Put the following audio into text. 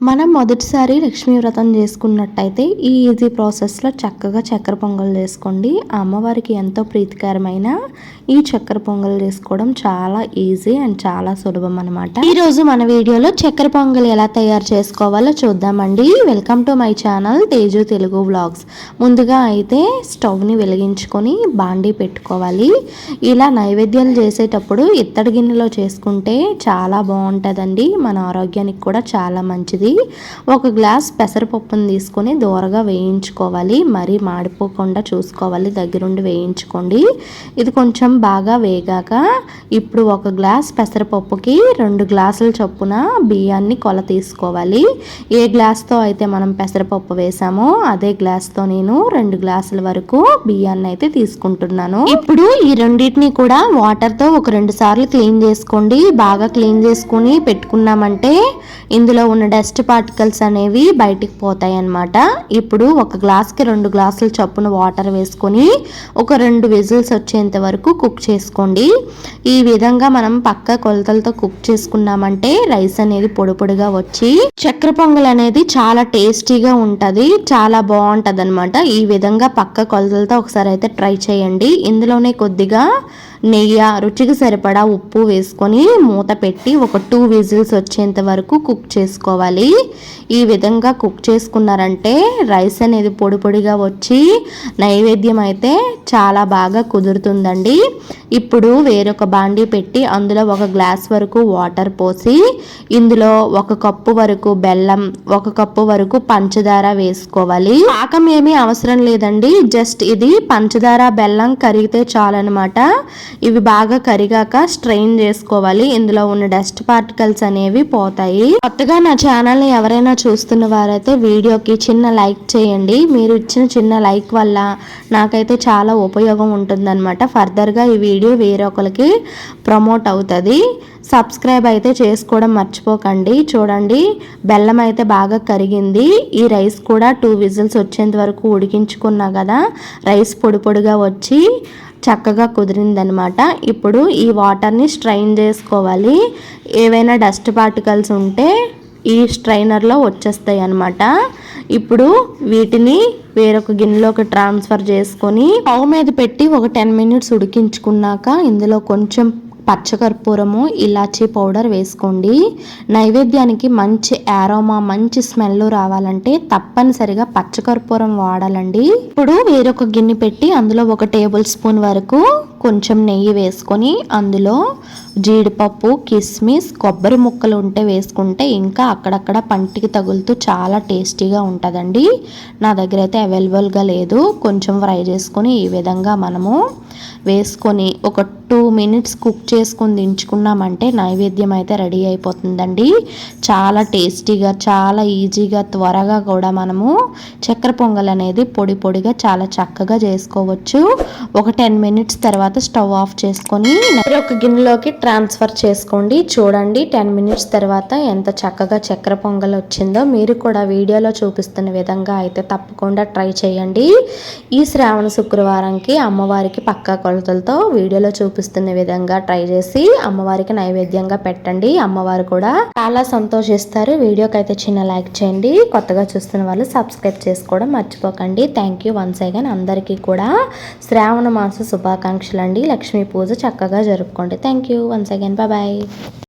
మనం మొదటిసారి లక్ష్మీ వ్రతం చేసుకున్నట్టయితే ఈ ఈజీ ప్రాసెస్లో చక్కగా చక్కెర పొంగల్ చేసుకోండి. ఆ అమ్మవారికి ఎంతో ప్రీతికరమైన ఈ చక్కెర పొంగల్ చేసుకోవడం చాలా ఈజీ అండ్ చాలా సులభం అనమాట. ఈరోజు మన వీడియోలో చక్కెర పొంగల్ ఎలా తయారు చేసుకోవాలో చూద్దామండి. Welcome to my channel Teju Telugu vlogs. ముందుగా అయితే స్టవ్ని వెలిగించుకొని బాండీ పెట్టుకోవాలి. ఇలా నైవేద్యాలు చేసేటప్పుడు ఇత్తడి గిన్నెలో చేసుకుంటే చాలా బాగుంటుందండి. మన ఆరోగ్యానికి కూడా చాలా మంచిది. ఒక గ్లాస్ పెసరపప్పును తీసుకొని దోరగా వేయించుకోవాలి. మరీ మాడిపోకుండా చూసుకోవాలి, దగ్గరుండి వేయించుకోండి. ఇది కొంచెం బాగా వేగాక ఇప్పుడు ఒక గ్లాస్ పెసరపప్పుకి 2 గ్లాసుల చొప్పున బియ్యాన్ని కొల తీసుకోవాలి. ఏ గ్లాస్తో అయితే మనం పెసరపప్పు వేసామో అదే గ్లాస్తో నేను 2 గ్లాసుల వరకు బియ్యాన్ని అయితే తీసుకుంటున్నాను. ఇప్పుడు ఈ రెండింటిని కూడా వాటర్తో ఒక 2 సార్లు క్లీన్ చేసుకోండి. బాగా క్లీన్ చేసుకుని పెట్టుకున్నామంటే ఇందులో ఉన్న డస్ట్ పార్టికల్స్ అనేవి బయటికి పోతాయి అన్నమాట. ఇప్పుడు ఒక గ్లాస్కి 2 గ్లాసుల చొప్పున వాటర్ వేసుకొని ఒక 2 విజిల్స్ వచ్చేంత వరకు కుక్ చేసుకోండి. ఈ విధంగా మనం పక్క కొలతలతో కుక్ చేసుకున్నామంటే రైస్ అనేది పొడి పొడిగా వచ్చి చక్కెర పొంగల్ అనేది చాలా టేస్టీగా ఉంటుంది, చాలా బాగుంటుంది అనమాట. ఈ విధంగా పక్క కొలతలతో ఒకసారి అయితే ట్రై చేయండి. ఇందులోనే కొద్దిగా నెయ్యి, రుచికి సరిపడా ఉప్పు వేసుకొని మూత పెట్టి ఒక 2 విజిల్స్ వచ్చేంత వరకు కుక్ చేసుకోవాలి. ఈ విధంగా కుక్ చేసుకున్నారంటే రైస్ అనేది పొడి పొడిగా వచ్చి నైవేద్యం అయితే చాలా బాగా కుదురుతుందండి. ఇప్పుడు వేరొక బాండీ పెట్టి అందులో 1 గ్లాస్ వరకు వాటర్ పోసి ఇందులో 1 కప్పు వరకు బెల్లం, 1 కప్పు వరకు పంచదార వేసుకోవాలి. పాకం ఏమీ అవసరం లేదండి, జస్ట్ ఇది పంచదార బెల్లం కరిగితే చాలన్నమాట. ఇవి బాగా కరిగాక స్ట్రెయిన్ చేసుకోవాలి. ఇందులో ఉన్న డస్ట్ పార్టికల్స్ అనేవి పోతాయి. కొత్తగా నా ఛానల్ని ఎవరైనా చూస్తున్న వారైతే వీడియోకి చిన్న లైక్ చేయండి. మీరు ఇచ్చిన చిన్న లైక్ వల్ల నాకైతే చాలా ఉపయోగం ఉంటుందన్నమాట. ఫర్దర్గా ఈ వీడియో వేరొకరికి ప్రమోట్ అవుతుంది. సబ్స్క్రైబ్ అయితే చేసుకోవడం మర్చిపోకండి. చూడండి, బెల్లం అయితే బాగా కరిగింది. ఈ రైస్ కూడా 2 విజిల్స్ వచ్చేంత వరకు ఉడికించుకున్నా కదా, రైస్ పొడి పొడిగా వచ్చి చక్కగా కుదిరిందనమాట. ఇప్పుడు ఈ వాటర్ని స్ట్రైన్ చేసుకోవాలి. ఏవైనా డస్ట్ పార్టికల్స్ ఉంటే ఈ స్ట్రైనర్లో వచ్చేస్తాయి అన్నమాట. ఇప్పుడు వీటిని వేరొక గిన్నెలోకి ట్రాన్స్ఫర్ చేసుకొని స్టవ్ మీద పెట్టి ఒక 10 మినిట్స్ ఉడికించుకున్నాక ఇందులో కొంచెం పచ్చకర్పూరము, ఇలాచీ పౌడర్ వేసుకోండి. నైవేద్యానికి మంచి ఆరోమా, మంచి స్మెల్ రావాలంటే తప్పనిసరిగా పచ్చకర్పూరం వాడాలండి. ఇప్పుడు వేరొక గిన్నె పెట్టి అందులో 1 టేబుల్ స్పూన్ వరకు కొంచెం నెయ్యి వేసుకొని అందులో జీడిపప్పు, కిస్మిస్, కొబ్బరి ముక్కలు ఉంటే వేసుకుంటే ఇంకా అక్కడక్కడ పంటికి తగులుతూ చాలా టేస్టీగా ఉంటుందండి. నా దగ్గర అయితే అవైలబుల్గా లేదు. కొంచెం ఫ్రై చేసుకొని ఈ విధంగా మనము వేసుకొని ఒక 2 మినిట్స్ కుక్ చేసుకొని దించుకున్నామంటే నైవేద్యం అయితే రెడీ అయిపోతుందండి. చాలా టేస్టీగా, చాలా ఈజీగా, త్వరగా కూడా మనము చక్కెర పొంగల్ అనేది పొడి పొడిగా చాలా చక్కగా చేసుకోవచ్చు. ఒక 10 మినిట్స్ తర్వాత స్టవ్ ఆఫ్ చేసుకొని ఒక గిన్నెలోకి ట్రాన్స్ఫర్ చేసుకోండి. చూడండి, 10 మినిట్స్ తర్వాత ఎంత చక్కగా చక్కెర పొంగల్ వచ్చిందో. మీరు కూడా వీడియోలో చూపిస్తున్న విధంగా అయితే తప్పకుండా ట్రై చేయండి. ఈ శ్రావణ శుక్రవారంకి అమ్మవారికి పక్కా కొలతలతో వీడియోలో చూపిస్తున్న విధంగా ట్రై చేసి అమ్మవారికి నైవేద్యంగా పెట్టండి. అమ్మవారు కూడా చాలా సంతోషిస్తారు. వీడియోకి అయితే చిన్న లైక్ చేయండి. కొత్తగా చూస్తున్న వాళ్ళు సబ్స్క్రైబ్ చేసుకోవడం మర్చిపోకండి. Thank you once again. అందరికీ కూడా శ్రావణ మాస శుభాకాంక్షలు అండి. లక్ష్మీ పూజ చక్కగా జరుపుకోండి. Thank you once again. Bye.